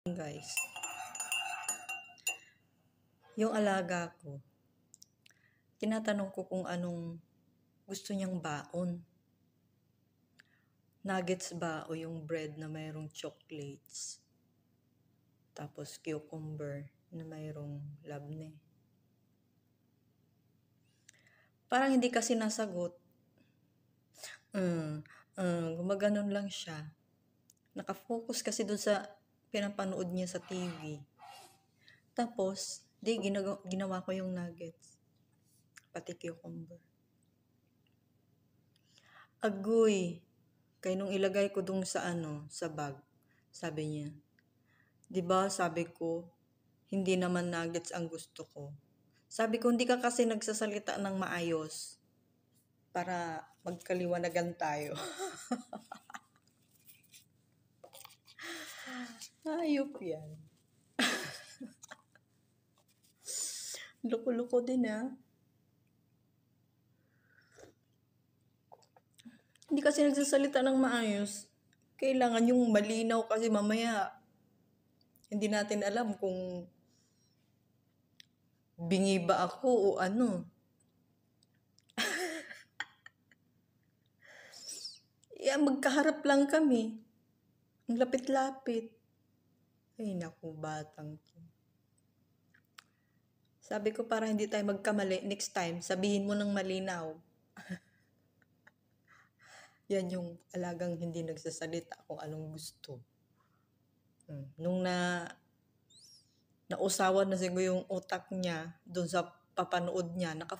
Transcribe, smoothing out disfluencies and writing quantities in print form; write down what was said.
Guys, yung alaga ko, tinatanong ko kung anong gusto niyang baon. Nuggets ba o yung bread na mayroong chocolates? Tapos cucumber na mayroong labne. Parang hindi kasi nasagot. Gumaganon lang siya. Nakafocus kasi dun sa pinapanood niya sa TV. Tapos, ginawa ko yung nuggets. Pati cucumber. Agoy. Kaya nung ilagay ko dun sa sa bag, sabi niya, "Diba sabi ko, hindi naman nuggets ang gusto ko." Sabi ko, hindi ka kasi nagsasalita ng maayos para magkaliwanagan tayo. Hayop yan. Loko-loko din Hindi kasi nagsasalita ng maayos. Kailangan yung malinaw kasi mamaya hindi natin alam kung bingi ba ako o ano. Magkaharap lang kami. Ang lapit-lapit. Ay, naku, batang to. Sabi ko para hindi tayo magkamali, next time, sabihin mo ng malinaw. Yan yung alagang hindi nagsasalita kung anong gusto. Nung nausawan na siguro yung utak niya dun sa papanood niya,